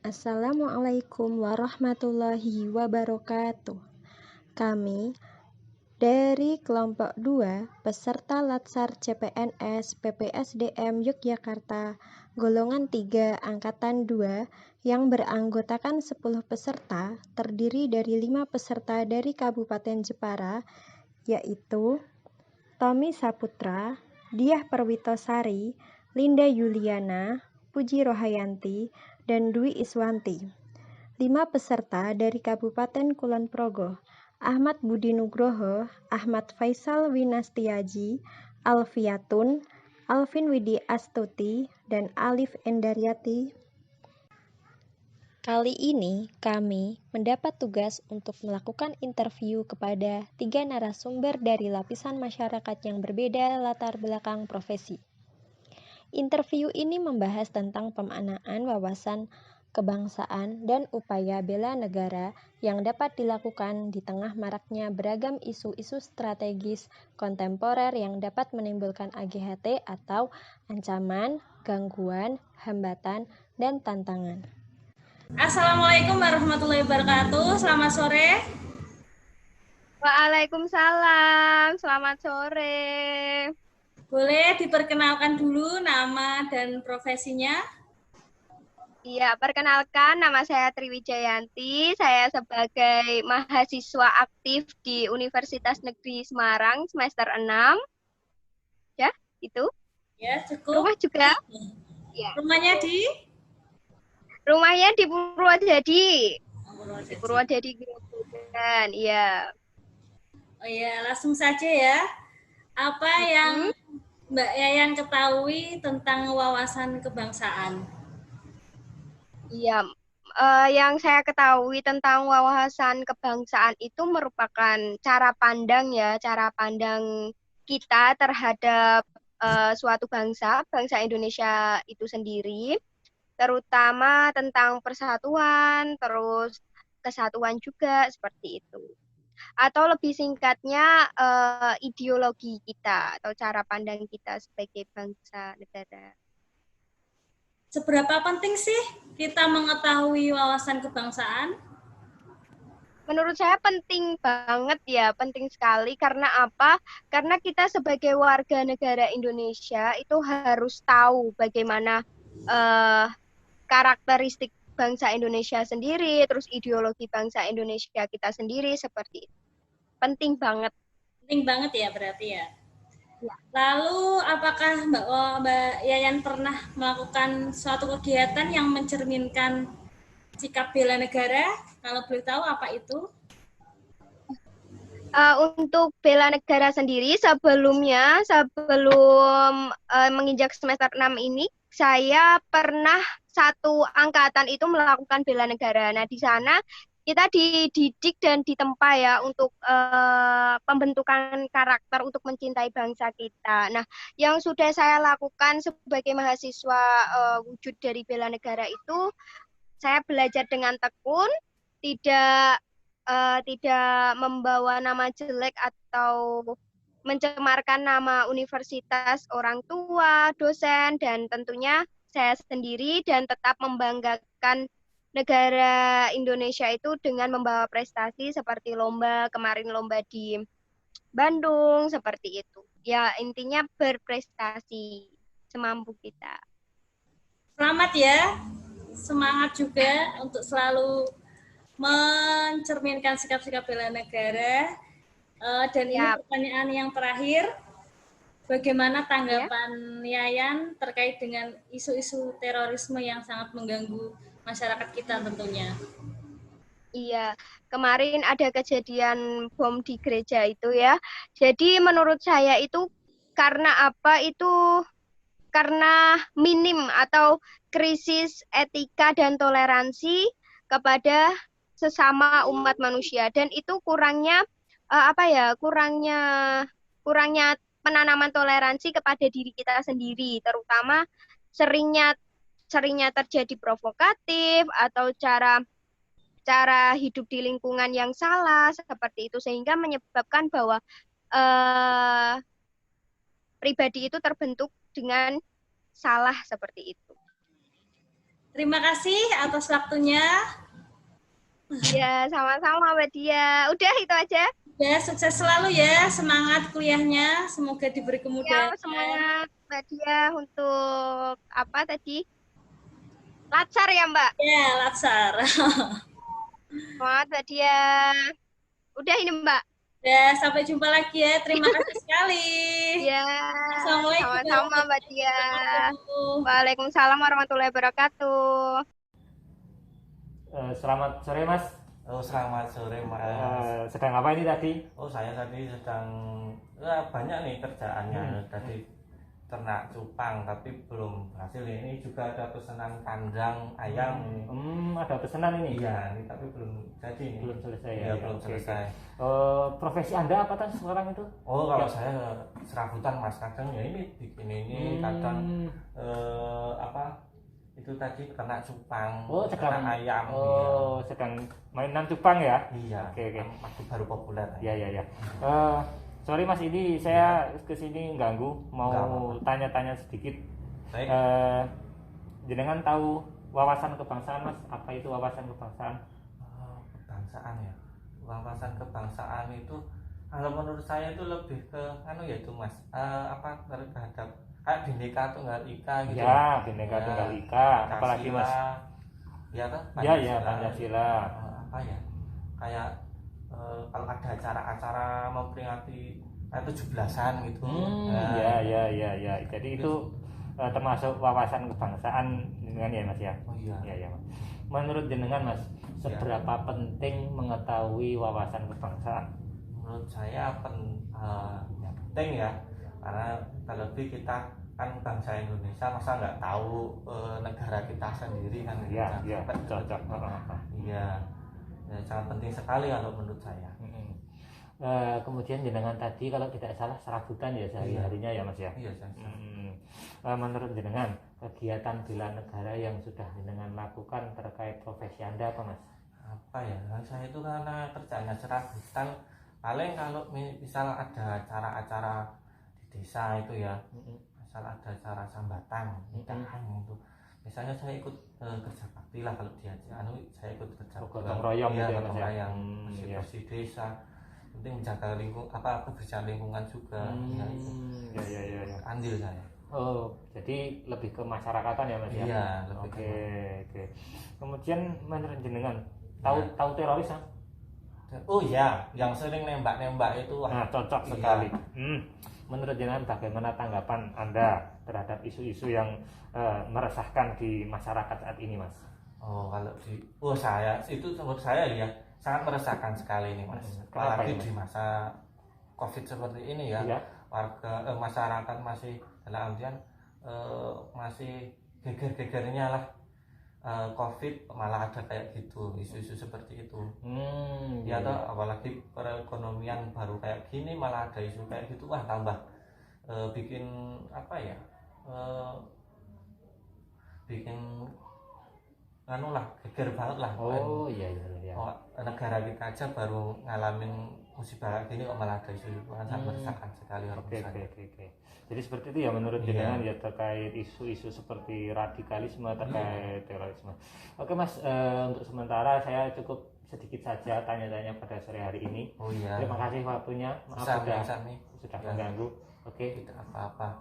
Assalamualaikum warahmatullahi wabarakatuh. Kami dari kelompok 2 peserta Latsar CPNS PPSDM Yogyakarta golongan 3 angkatan 2 yang beranggotakan 10 peserta terdiri dari 5 peserta dari Kabupaten Jepara, yaitu Tommy Saputra, Diah Perwitosari, Linda Yuliana, Puji Rohayanti, dan Dwi Iswanti. 5 peserta dari Kabupaten Kulon Progo, Ahmad Budi Nugroho, Ahmad Faisal Winastiaji, Alfiatun, Alvin Widi Astuti, dan Alif Endaryati. Kali ini kami mendapat tugas untuk melakukan interview kepada 3 narasumber dari lapisan masyarakat yang berbeda latar belakang profesi. Interview ini membahas tentang pemaknaan wawasan kebangsaan dan upaya bela negara yang dapat dilakukan di tengah maraknya beragam isu-isu strategis kontemporer yang dapat menimbulkan AGHT atau ancaman, gangguan, hambatan, dan tantangan. Assalamualaikum warahmatullahi wabarakatuh. Selamat sore. Waalaikumsalam, selamat sore. Boleh diperkenalkan dulu nama dan profesinya? Iya, perkenalkan nama saya Triwijayanti. Saya sebagai mahasiswa aktif di Universitas Negeri Semarang semester 6. Ya, itu. Ya, cukup. Rumah juga? Ya. Rumahnya Rumahnya di Purwodadi. Purwodadi. Di Purwodadi Grobogan, iya. Oh ya, langsung saja ya. Apa yang Mbak Yayan ketahui tentang wawasan kebangsaan? Iya, yang saya ketahui tentang wawasan kebangsaan itu merupakan cara pandang kita terhadap suatu bangsa Indonesia itu sendiri, terutama tentang persatuan, terus kesatuan juga seperti itu. Atau lebih singkatnya ideologi kita atau cara pandang kita sebagai bangsa negara. Seberapa penting sih kita mengetahui wawasan kebangsaan? Menurut saya penting banget ya, penting sekali. Karena apa? Karena kita sebagai warga negara Indonesia itu harus tahu bagaimana karakteristik bangsa Indonesia sendiri, terus ideologi bangsa Indonesia kita sendiri seperti itu. Penting banget. Penting banget ya berarti ya. Ya. Lalu apakah Mbak Yayan pernah melakukan suatu kegiatan yang mencerminkan sikap bela negara? Kalau boleh tahu apa itu? Untuk bela negara sendiri sebelum menginjak semester 6 ini, saya pernah satu angkatan itu melakukan bela negara. Nah, di sana kita dididik dan ditempa ya untuk pembentukan karakter untuk mencintai bangsa kita. Nah, yang sudah saya lakukan sebagai mahasiswa wujud dari bela negara itu, saya belajar dengan tekun, tidak membawa nama jelek atau mencemarkan nama universitas, orang tua, dosen, dan tentunya saya sendiri, dan tetap membanggakan negara Indonesia itu dengan membawa prestasi seperti kemarin lomba di Bandung, seperti itu. Ya, intinya berprestasi semampu kita. Selamat ya, semangat juga untuk selalu mencerminkan sikap-sikap bela negara. Dan ini pertanyaan yang terakhir, bagaimana tanggapan Yayan terkait dengan isu-isu terorisme yang sangat mengganggu masyarakat kita tentunya? Iya, kemarin ada kejadian bom di gereja itu ya. Jadi menurut saya itu karena apa? Itu karena minim atau krisis etika dan toleransi kepada sesama umat manusia, dan itu kurangnya kurangnya penanaman toleransi kepada diri kita sendiri, terutama seringnya terjadi provokatif atau cara hidup di lingkungan yang salah seperti itu, sehingga menyebabkan bahwa pribadi itu terbentuk dengan salah seperti itu. Terima kasih atas waktunya. Ya, sama-sama Mbak Dia. Udah itu aja. Ya, sukses selalu ya, semangat kuliahnya, semoga diberi Ya, kemudahan. semangat Mbak Dia untuk apa tadi? Lancar ya Mbak. Ya, Latsar. Semangat Mbak Dia. Udah ini Mbak. Ya, sampai jumpa lagi ya. Terima kasih sekali. Ya, Assalamualaikum sama-sama Mbak warahmatullahi Dia. wabarakatuh. Waalaikumsalam warahmatullahi wabarakatuh. Selamat sore Mas. Oh, selamat sore Mas. Sedang apa ini tadi? Oh, saya tadi sedang banyak nih kerjaannya. Tadi ternak cupang tapi belum berhasil. Ini juga ada pesanan kandang ayam. Ada pesanan ini? Iya, ini tapi belum jadi. Belum selesai ya? Iya, belum selesai. Profesi Anda apa kan sekarang itu? Oh, kalau saya serabutan Mas, kadang ya ini bikin ini, kadang apa? Itu tadi ternak cupang, sedang ternak ayam. Sedang mainan cupang ya? Iya. Oke. Masih baru populer. Iya. Sorry Mas, ini saya kesini ganggu, mau tanya-tanya sedikit. Baik. Jenengan tahu wawasan kebangsaan Mas? Apa itu wawasan kebangsaan? Kebangsaan ya. Wawasan kebangsaan itu kalau menurut saya itu lebih ke ya itu Mas, apa terhadap kayak Bhinneka Tunggal Ika gitu. Ya, Bhinneka Tunggal Ika. Apalagi Mas? Ya kan? Ya, Pancasila. Apa ya? Kayak kalau ada acara-acara memperingati 17-an gitu. Ya. Jadi itu termasuk wawasan kebangsaan dengan ya Mas ya? Oh iya. Ya. Menurut jenengan Mas, seberapa penting mengetahui wawasan kebangsaan? Menurut saya penting ya, karena terlebih kita kan bangsa Indonesia, masa nggak tahu negara kita sendiri kan? Iya, cocok. Iya, ya, sangat penting sekali kalau menurut saya. Kemudian jenengan tadi kalau tidak salah serabutan ya sehari-harinya ya Mas ya? Iya. Menurut jenengan kegiatan bela negara yang sudah jenengan lakukan terkait profesi Anda apa Mas? Apa ya? Saya itu karena kerjanya serabutan, paling kalau misal ada acara-acara di desa itu ya, misal ada acara sambatan, nikahan itu, misalnya saya ikut kerja bakti lah kalau diajak, saya ikut kerja gotong royong ya, gitu ya gotong Mas ya? royong, bersih desa, penting menjaga kebersihan lingkungan juga. Ya. Andil saya. Oh, jadi lebih ke masyarakatan ya Mas ya? Iya, lebih Oke. Kemudian menurut jenengan tahu teroris kan? Oh iya, yang sering nembak-nembak itu. Nah, cocok sekali. Menurut jenengan bagaimana tanggapan Anda terhadap isu-isu yang meresahkan di masyarakat saat ini Mas? Saya itu menurut saya ya sangat meresahkan sekali ini Mas. Apalagi di masa COVID seperti ini ya. Warga masyarakat masih dalam artian masih geger-gegernya lah. COVID malah ada kayak gitu, isu-isu seperti itu. Ya toh, apalagi perekonomian baru kayak gini malah ada isu kayak gitu, wah tambah bikin apa ya, bikin geger banget lah. Iya. Negara kita aja baru ngalamin musibah kayak gini kok malah ada isu itu, kan sangat meresahkan sekali. Oke. Jadi seperti itu ya menurut jenengan ya terkait isu-isu seperti radikalisme terkait terorisme. Oke Mas, untuk sementara saya cukup sedikit saja tanya-tanya pada sore hari ini. Terima kasih waktunya. Maaf sudah mengganggu. Oke. Tidak apa-apa.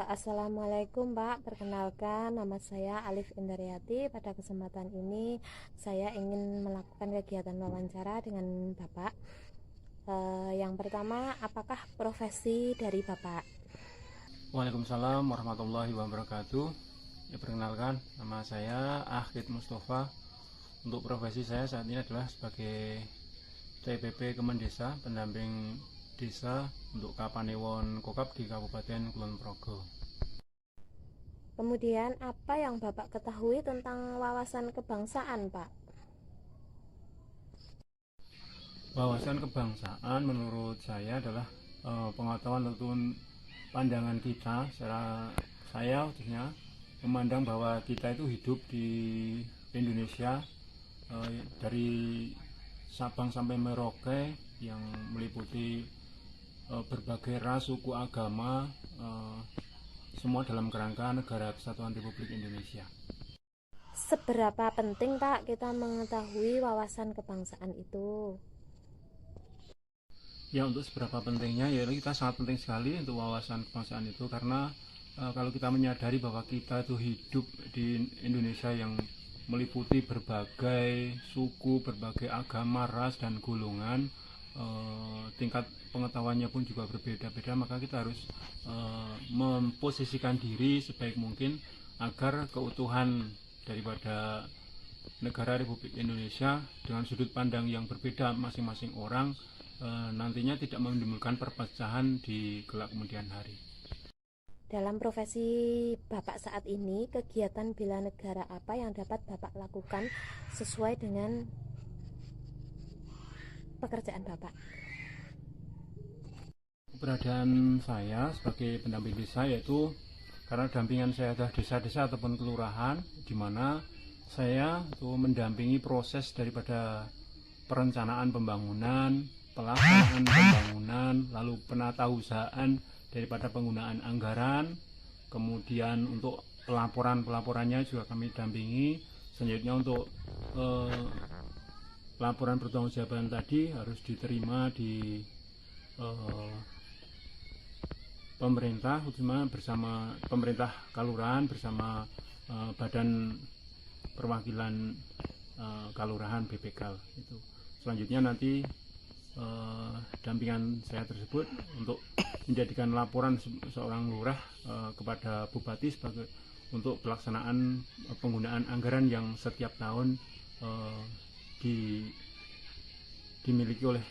Assalamualaikum Pak, perkenalkan nama saya Alif Indaryati. Pada kesempatan ini saya ingin melakukan kegiatan wawancara dengan Bapak. Yang pertama, apakah profesi dari Bapak? Waalaikumsalam warahmatullahi wabarakatuh. Ya, perkenalkan, nama saya Ahid Mustafa. Untuk profesi saya saat ini adalah sebagai TPP Kemendesa, pendamping desa untuk Kapanewon Kokap di Kabupaten Kulon Progo. Kemudian apa yang Bapak ketahui tentang wawasan kebangsaan, Pak? Wawasan kebangsaan menurut saya adalah pengetahuan ataupun pandangan kita, secara saya khususnya memandang bahwa kita itu hidup di Indonesia, dari Sabang sampai Merauke yang meliputi berbagai ras, suku, agama, semua dalam kerangka Negara Kesatuan Republik Indonesia. Seberapa penting Pak kita mengetahui wawasan kebangsaan itu? Ya, untuk seberapa pentingnya, ya kita sangat penting sekali untuk wawasan kebangsaan itu, karena kalau kita menyadari bahwa kita itu hidup di Indonesia yang meliputi berbagai suku, berbagai agama, ras, dan golongan, tingkat pengetahuannya pun juga berbeda-beda, maka kita harus memposisikan diri sebaik mungkin agar keutuhan daripada negara Republik Indonesia dengan sudut pandang yang berbeda masing-masing orang nantinya tidak menimbulkan perpecahan di kelak kemudian hari. Dalam profesi Bapak saat ini, kegiatan bela negara apa yang dapat Bapak lakukan sesuai dengan pekerjaan Bapak? Keberadaan saya sebagai pendamping desa yaitu karena dampingan saya adalah desa-desa ataupun kelurahan, di mana saya itu mendampingi proses daripada perencanaan pembangunan, pelaksanaan pembangunan, lalu penatausahaan daripada penggunaan anggaran, kemudian untuk pelaporannya juga kami dampingi. Selanjutnya untuk laporan pertanggungjawaban tadi harus diterima di pemerintah, khususnya bersama pemerintah kalurahan bersama badan perwakilan kalurahan BPKal itu. Selanjutnya nanti dampingan saya tersebut untuk menjadikan laporan seorang lurah kepada bupati sebagai untuk pelaksanaan penggunaan anggaran yang setiap tahun dimiliki oleh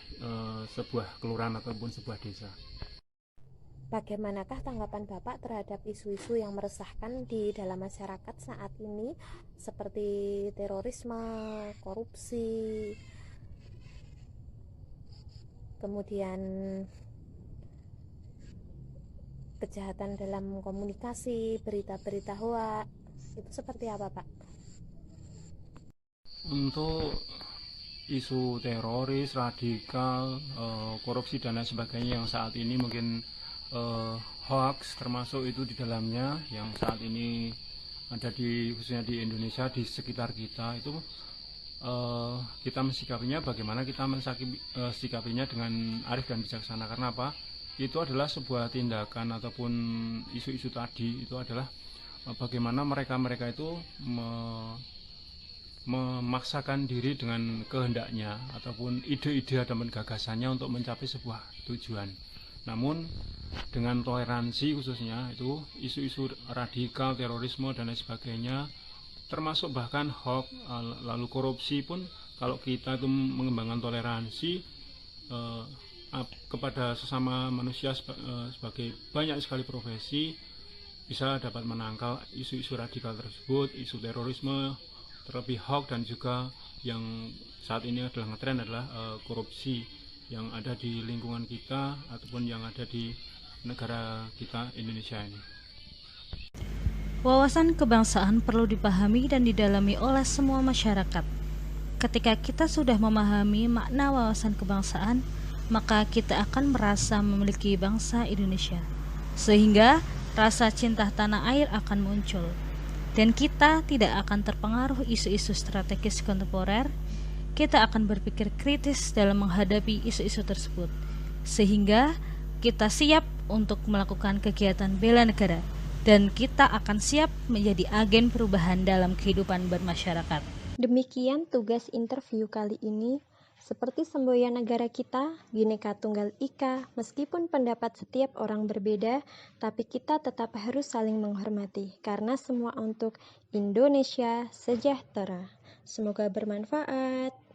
sebuah kelurahan ataupun sebuah desa. Bagaimanakah tanggapan Bapak terhadap isu-isu yang meresahkan di dalam masyarakat saat ini seperti terorisme, korupsi, kemudian kejahatan dalam komunikasi, berita-berita hoaks, itu seperti apa Pak? Untuk isu teroris, radikal, korupsi dan lain sebagainya yang saat ini mungkin hoax termasuk itu di dalamnya yang saat ini ada khususnya di Indonesia, di sekitar kita itu kita mensikapinya bagaimana kita mensikapinya dengan arif dan bijaksana. Karena apa? Itu adalah sebuah tindakan ataupun isu-isu tadi itu adalah bagaimana mereka itu memaksakan diri dengan kehendaknya ataupun ide-ide ataupun gagasannya untuk mencapai sebuah tujuan. Namun dengan toleransi khususnya itu isu-isu radikal, terorisme dan lain sebagainya, termasuk bahkan hoax, lalu korupsi pun kalau kita itu mengembangkan toleransi kepada sesama manusia sebagai banyak sekali profesi, bisa dapat menangkal isu-isu radikal tersebut, isu terorisme, terlebih hoax, dan juga yang saat ini adalah ngetren adalah korupsi yang ada di lingkungan kita ataupun yang ada di negara kita Indonesia ini. Wawasan kebangsaan perlu dipahami dan didalami oleh semua masyarakat. Ketika kita sudah memahami makna wawasan kebangsaan, maka kita akan merasa memiliki bangsa Indonesia, sehingga rasa cinta tanah air akan muncul, dan kita tidak akan terpengaruh isu-isu strategis kontemporer. Kita akan berpikir kritis dalam menghadapi isu-isu tersebut, sehingga kita siap untuk melakukan kegiatan bela negara, dan kita akan siap menjadi agen perubahan dalam kehidupan bermasyarakat. Demikian tugas interview kali ini. Seperti semboyan negara kita, Bhinneka Tunggal Ika, meskipun pendapat setiap orang berbeda, tapi kita tetap harus saling menghormati, karena semua untuk Indonesia sejahtera. Semoga bermanfaat.